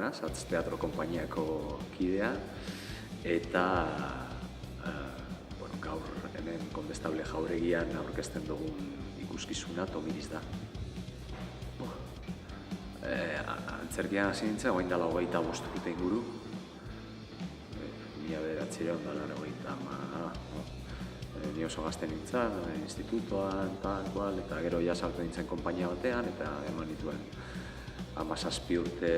naz, Atz Teatro Konpainiako kidea, eta gaur hemen Kondestable Jauregian aurkezten dugun ikuskizuna Tomiriz da. Antzerkian hasi nintzen, orain dela 25 urte inguru. 1980, ni oso gazte nintzen, institutoan, eta gero ja sartu nintzen konpainia batean, eta eman nituen 17 urte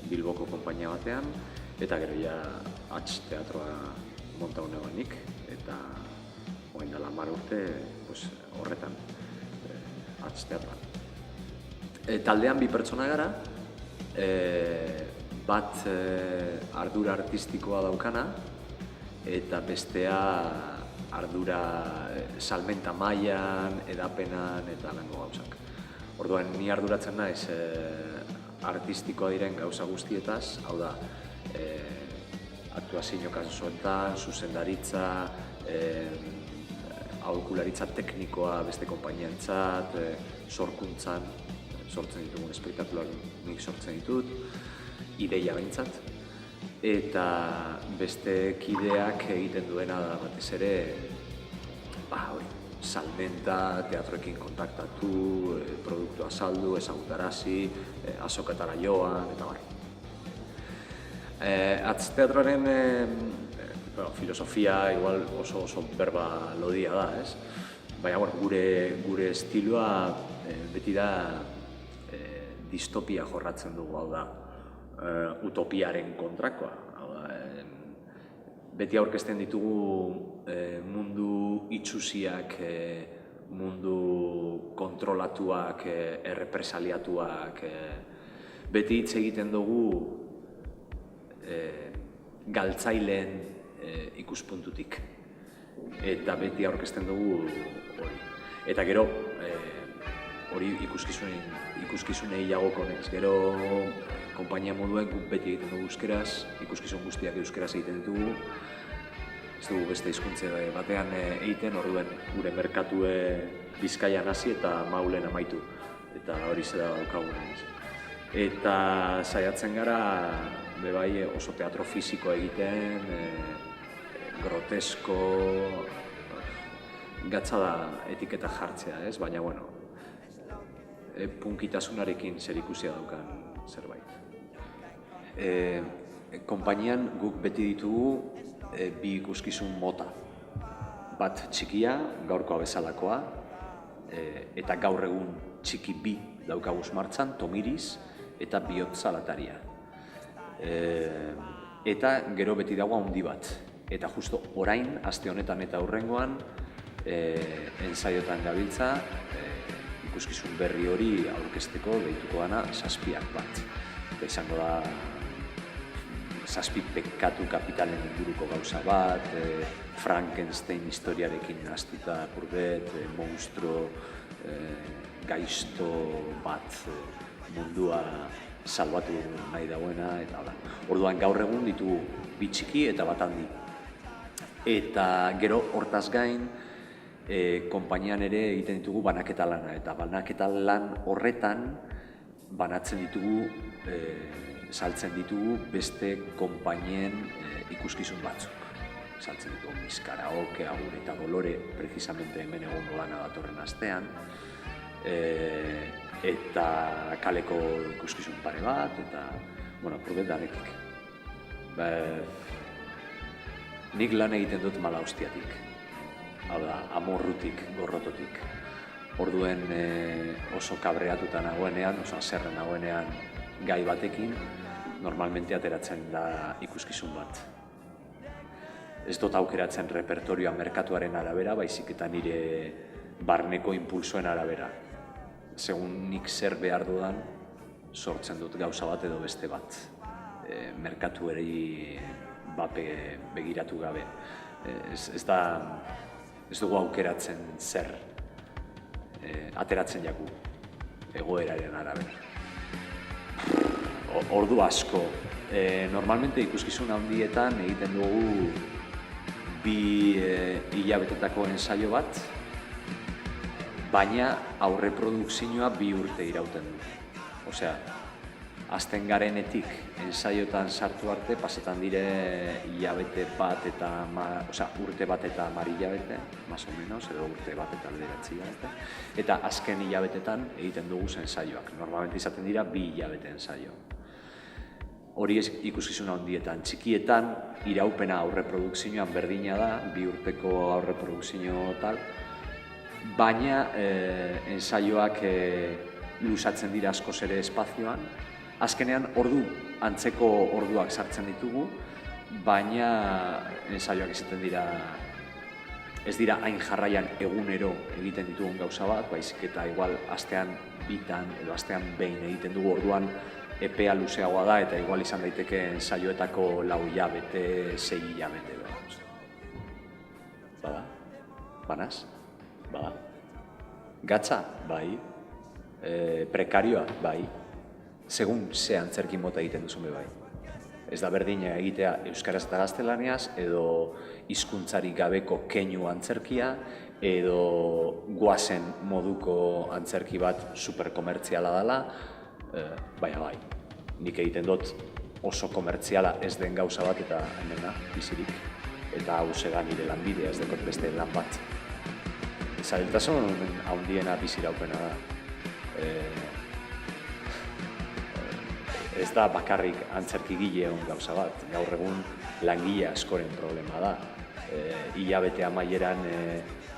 Bilboko konpainia batean, eta gero ja Atz Teatroa montatu negoenik, eta orain dela 10 urte horretan, Atz Teatroan. Taldean 2 pertsona gara, bat ardura artistikoa daukana, eta bestea ardura salmenta mailan, edapenan eta lango gauzak. Orduan, ni arduratzen naiz artistikoa diren gauza guztietaz, hau da, aktuazio kasuetan, zuzendaritza, aholkularitza teknikoa beste konpainientzat, sorkuntzan, sortzen ditugun espektakuluak nik sortzen ditut, ideia behintzat, eta beste kideak egiten duena da batez ere, salmenta, teatroekin kontaktatu, produktua saldu, ezagutarazi, azokatara joan, eta bar. Atz Teatroaren filosofia igual oso berba lodia da, ez? Baina, gure estiloa beti da distopia jorratzen dugu, hau da, utopiaren kontrakoa. Beti aurkezten ditugu mundu itsusiak, mundu kontrolatuak, errepresaliatuak, beti hitz egiten dugu galtzaileen ikuspuntutik, eta beti aurkezten dugu hori. Eta gero, hori ikuskizunei jagokonez, gero konpainia moduen guk beti egiten dugu euskeraz, ikuskizun guztiak euskeraz egiten ditugu, ez dugu beste hizkuntza batean egiten, orduen gure merkatue Bizkaian hasi eta Maulen amaitu, eta hori zera daukagun. Eta saiatzen gara, bebai oso teatro fisiko egiten, grotesko, gatza da etiketa jartzea, ez? Baina, punkitasunarekin zerikusia daukan zerbait. Konpainian guk beti ditugu 2 ikuskizun mota. Bat txikia, gaurkoa bezalakoa, eta gaur egun txiki 2 daukaguz martxan, Tomiriz eta Bihotza Lataria. Eta gero beti dago handi bat. Eta justo orain, aste honetan eta hurrengoan, ensaiotan gabiltza, ikuskizun berri hori aurkezteko deituko dana 7 bat. Eta izango da 7 pekatu kapitalen inguruko gauza bat, Frankenstein historiarekin hastuta purbet, monstruo, gaizto bat mundua salbatu nahi dagoena, eta hala. Orduan gaur egun ditugu 2 txiki eta bat handi. Eta gero hortaz gain, konpainian ere egiten ditugu banaketa lana, eta banaketa lan horretan banatzen ditugu, saltzen ditugu beste konpainien ikuskizun batzuk. Saltzen ditugu Miss Karaoke, Agur eta Dolore, precisamente hemen egongo lana datorren astean, eta kaleko ikuskizun pare bat, eta, probet danetik. Nik lan egiten dut mala hostiatik. Hau da, amorrutik, gorrototik. Orduen oso kabreatuta nagoenean, oso haserre nagoenean gai batekin, normalmente ateratzen da ikuskizun bat. Ez dut aukeratzen repertorioa merkatuaren arabera, baizik eta nire barneko impulsoen arabera. Segun nik zer behar dudan, sortzen dut gauza bat edo beste bat. Merkatueri bape begiratu gabe. Ez dugu aukeratzen zer ateratzen jaku egoeraren arabera. Ordu asko. Normalmente ikuskizun handietan egiten dugu 2 hilabetetako ensaio bat, baina aurreprodukzioa 2 urte irauten du. Osea, azten garenetik ensaiotan sartu arte, pasetan dire hilabete bat eta, urte bat eta 10 hilabete, más o menos, edo urte bat eta 9 hilabete, eta azken hilabetetan egiten dugu ensaioak. Normalmente izaten dira 2 hilabete ensaio. Hori ikuskizuna handietan. Txikietan, iraupena aurreprodukzioan berdina da, 2 urteko aurreprodukzio tal, baina ensaioak luzatzen dira askoz ere espazioan. Azkenean, antzeko orduak sartzen ditugu, baina ensaioak izaten dira, ez dira hain jarraian egunero egiten ditugun gauza bat, baizik eta igual astean 2 edo astean 1 egiten dugu, orduan epea luzeagoa da eta igual izan daiteke ensaioetako 4 hilabete, 6 hilabete. Bada? Banaz? Bada. Gatza? Bai. Prekarioa? Bai. Segun ze antzerki mota egiten duzun bai. Ez da berdina egitea euskaraz eta gaztelaniaz, edo hizkuntzarik gabeko keinu antzerkia, edo guazen moduko antzerki bat superkomertziala dela, baina bai. Nik egiten dut oso komertziala ez den gauza bat eta hemen da, bizirik. Eta hau zega nire lanbidea, ez dekot beste lan bat. Zabiltasun handiena biziraupena da. Ez da bakarrik antzerkigile hon gauza bat, gaur egun langile askoren problema da. Hilabete amaieran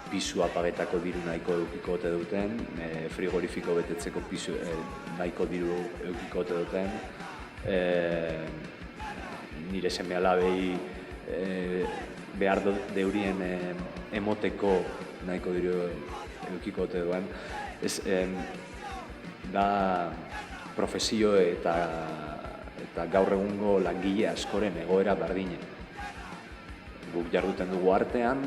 pisu apagetako diru nahiko edukiko ote duten, frigorifiko betetzeko pisu nahiko diru edukiko ote duten, nire seme-alabei behar deurien emoteko nahiko diru edukiko ote duen. Da profesio eta gaur egungo langile askoren egoera berdine. Guk jarduten dugu artean,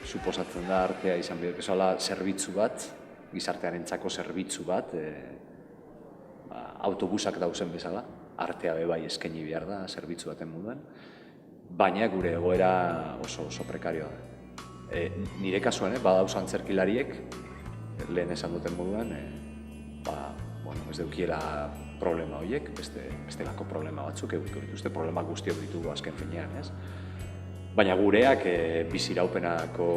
suposatzen da artea izan bezala zerbitzu bat, gizartearentzako zerbitzu bat, autobusak dauzen bezala, artea bai eskaini behar da zerbitzu baten moduan, baina gure egoera oso prekarioa da. Nire kasuan, badauz antzerkilariek, lehen esan duten moduan, ez deukiela problema horiek, bestelako problema batzuk egiten dituzte, problema guztiok ditugu azken finean, ez? Baina gureak biziraupenako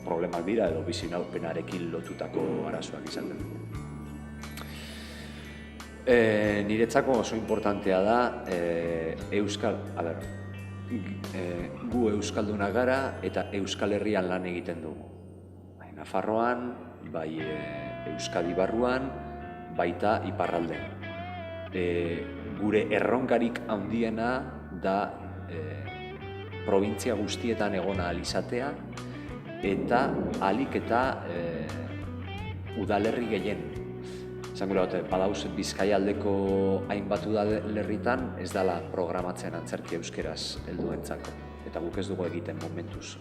problemak dira edo biziraupenarekin lotutako arazoak izaten dugu. Niretzako oso importantea da gu euskaldunak gara eta Euskal Herrian lan egiten dugu. Bai Nafarroan, bai Euskadi barruan, baita iparraldean. Gure erronkarik handiena da probintzia guztietan egon ahal izatea eta ahalik eta udalerri gehien. Esan gure bat, badauz Bizkaialdeko hainbat udalerritan ez dela programatzen antzerki euskeraz helduentzako. Eta guk ez dugu egiten momentuz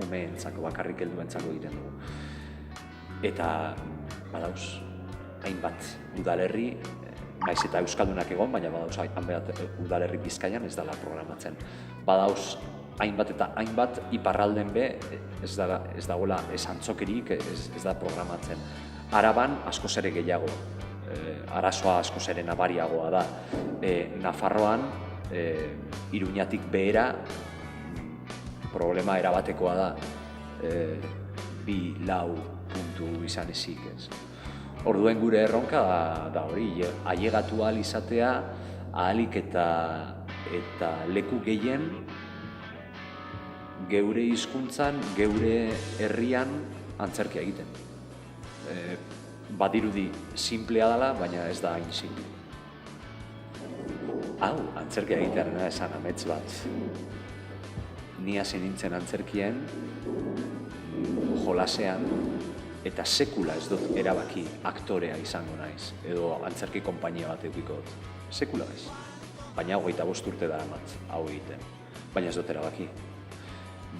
umeentzako, bakarrik helduentzako egiten dugu. Eta badauz hainbat udalerri, naiz eta euskaldunak egon, baina badauz hainbat udalerri Bizkaian ez dela programatzen. Badauz hainbat eta hainbat iparralden be ez dagoela antzokirik, ez da programatzen. Araban askoz ere gehiago, arazoa askoz ere nabariagoa da. Nafarroan, Iruñatik behera, problema erabatekoa da, 2-4 puntu izan ezik ez. Orduen gure erronka da hori, ailegatu ahal izatea, ahalik eta leku gehien geure hizkuntzan, geure herrian antzerkia egiten. Badirudi simplea dela, baina ez da hain simple. Hau, antzerkia egitearena esan amets bat. Ni hasi nintzen antzerkien, jolasean, eta sekula ez dut erabaki aktorea izango naiz, edo antzerki konpainia bat edukiko dut. Sekula ez. Baina 25 urte da amat, hau egiten. Baina ez dut erabaki.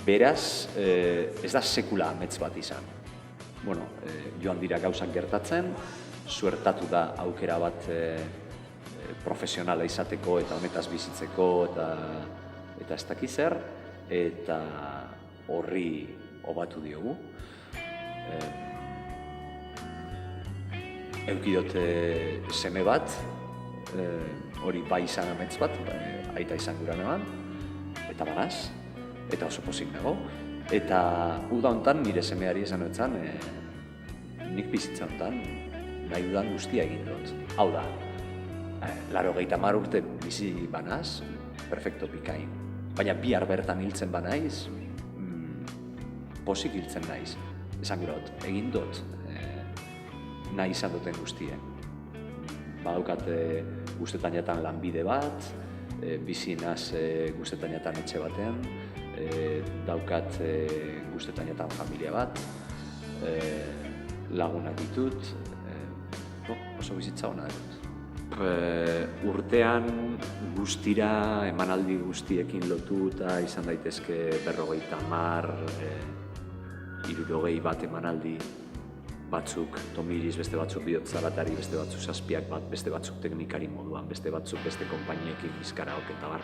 Beraz, ez da sekula amets bat izan. Bueno, joan dira gauzak gertatzen, suertatu da aukera bat profesionala izateko eta honetaz bizitzeko eta ez dakiz zer, eta horri hobatu diogu. Eduki dut seme bat, hori bai izan amets bat, aita izan gura neban, eta banaz, eta oso pozik nago. Eta uda hontan nire semeari esan duetan, nik bizitza hontan nahi dudan guztia egin dut. Hau da, 80 urte bizi banaz, perfecto bikain. Baina bihar bertan hiltzen banaiz, pozik hiltzen naiz. Esan gurot, egin dut nahi izan duten guztien. Badaukat guztetan jatan lanbide bat, bizi naz guztetan jatan etxe batean, daukat guztetan jatan familia bat, lagunak ditut, oso bizitza hona dut. Urtean guztira, emanaldi guztiekin lotuta izan daitezke 50, 60 bat emanaldi, batzuk Tomiriz, beste batzuk bihotzaratari, beste batzuk zazpiak bat, beste batzuk teknikari moduan, beste batzuk beste konpainiekin bizkaraok eta bar.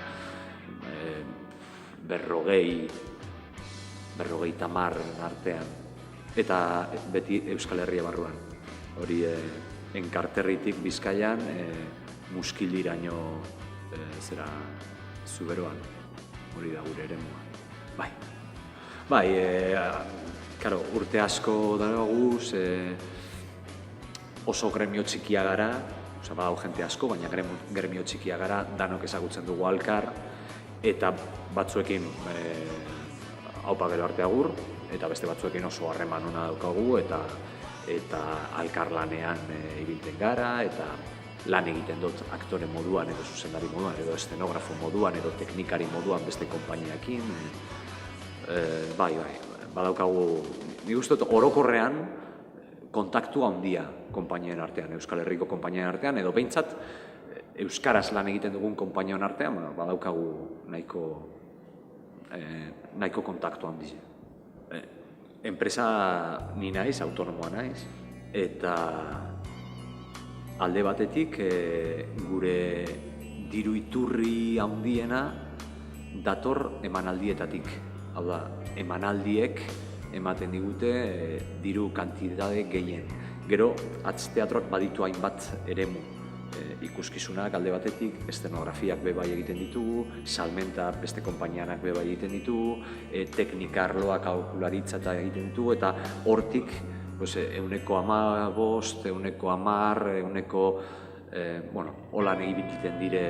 50 artean, eta beti Euskal Herria barruan. Hori Enkarterritik Bizkaian, Muskildiraino Zuberoan, hori da gure eremua. Bai, karo, urte asko daraguz, oso gremio txikia gara, badau jente asko, baina gremio txikia gara, danok ezagutzen dugu alkar, eta batzuekin haupa gero arte agur, eta beste batzuekin oso harreman ona daukagu, eta alkarlanean ibiltzen gara, eta lan egiten dut aktore moduan, edo zuzendari moduan, edo eszenografo moduan, edo teknikari moduan beste konpainiakin. Bai, badaukagu, nik uste dut orokorrean kontaktu handia konpainien artean, Euskal Herriko konpainien artean, edo behintzat euskaraz lan egiten dugun konpainion artean, badaukagu nahiko kontaktu handia. Enpresa ni naiz, autonomoa naiz, eta alde batetik gure diru iturri handiena dator emanaldietatik. Hau da, emanaldiek ematen digute diru kantitate gehien. Gero, teatroak baditu hainbat eremu. Ikuskizunak alde batetik, eszenografiak bebai egiten ditugu, salmenta beste konpainianak bebai egiten ditugu, teknikarloak aholkularitza eta egiten ditugu, eta hortik 15%, 10%, holan egiten dire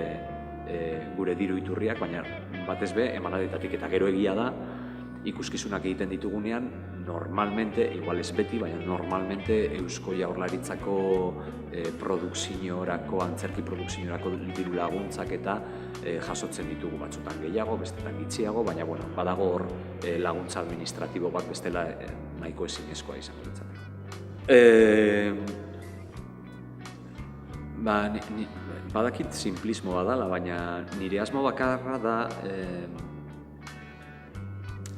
gure diru iturriak, baina batez be, emanaldietatik eta gero egia da, ikuskizunak egiten ditugunean, normalmente, igual ez beti, baina normalmente Eusko Jaurlaritzako produkziorako, antzerki produkziorako diru laguntzak eta jasotzen ditugu batzutan gehiago, bestetan gitxiago, baina badago hor laguntza administratibo bat bestela nahiko ezinezkoa izango ditzateke. Badakit simplismo badala, baina nire asmo bakarra da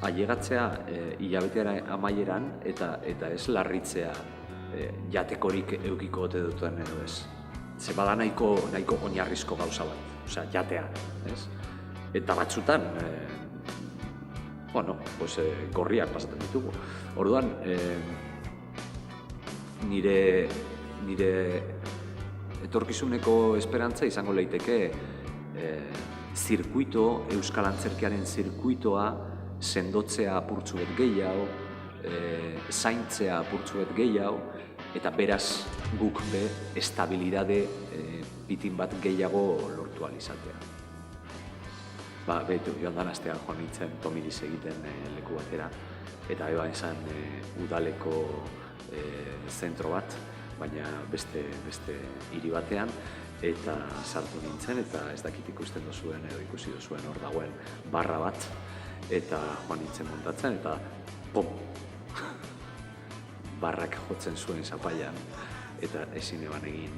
ailegatzea hilabeteara amaieran eta ez larritzea jatekorik eukiko ote duten edo ez. Ze bada nahiko oinarrizko gauza bat, osea, jatea, ez? Eta batzutan, gorriak pasatzen ditugu. Orduan, nire etorkizuneko esperantza izango leiteke Euskal Antzerkiaren zirkuitoa sendotzea apurtzuet gehiago, zaintzea apurtzuet gehiago, eta beraz guk be estabilidade bitin bat gehiago lortu alizatea. Behitu, joan dan astean joan nintzen Tomiriz egiten leku batera, eta eba esan udaleko zentro bat, baina beste hiri batean, eta sartu nintzen, eta ez dakit ikusten dozuen edo ikusi dozuen hor dagoen barra bat, eta joan nintzen montatzen, eta pom! Barrak jotzen zuen zapaian, eta ezin eban egin.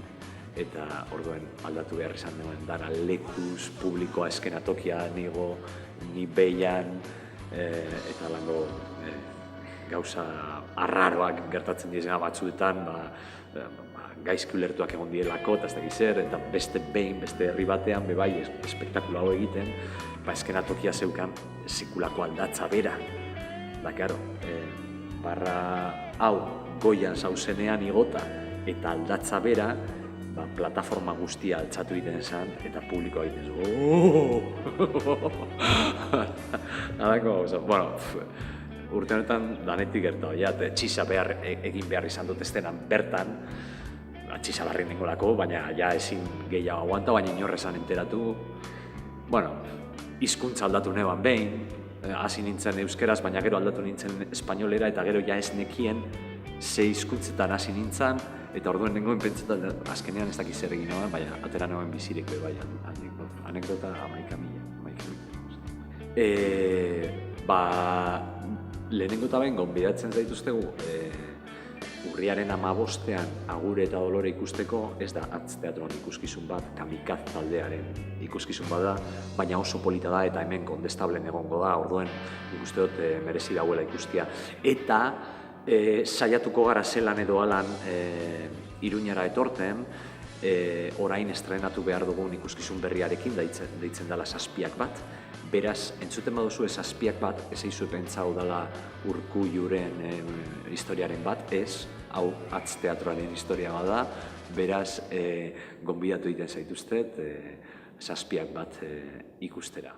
Eta orduen aldatu behar izan duen dana lekuz, publikoa eskenatokia nigo, ni behian, eta lango gauza arraroak gertatzen dizena batzuetan, gaizki ulertuak egon dielako, eta ez dakiz zer, eta beste herri batean, bebai, espektakula hau egiten, eskenatokia zeukan sekulako aldatza bera. Da, karo, barra hau goian zauzenean igota eta aldatza bera, plataforma guztia altzatu egiten zen, eta publikoa egiten zu. Halako, bueno, urte honetan danetik gertatu, txisa egin behar izan dut estenan bertan, txisa barri nengolako, baina ezin gehiago aguanta, baina inorrezan enteratu. Bueno, hizkuntza aldatu neban behin, hasi nintzen euskeraz, baina gero aldatu nintzen espainolera, eta gero ez nekien ze hizkuntzetan hasi nintzen, eta orduen nengoen pentsetan, azkenean ez dakiz zer egin noan, baina atera noen bizirik bai, anekdota 11.000. Lehenengo eta behin gonbidatzen zaituztegu, urriaren 15ean Agure eta Dolore ikusteko, ez da Atz Teatron ikuskizun bat, Kamikaz taldearen ikuskizun bat da, baina oso polita da eta hemen Kondestablen egongo da, orduen ikuste dut merezi dauela ikustia. Eta saiatuko gara zelan edo alan Iruñara etorten, orain estrenatu behar dugun ikuskizun berriarekin, deitzen dela Zazpiak bat. Beraz, entzuten baduzu Zazpiak bat, ez eizu pentsau dela Urkulluren historiaren bat, ez, hau Atz Teatroaren historia bada, beraz, gonbidatu egiten zaituztet Zazpiak bat ikustera.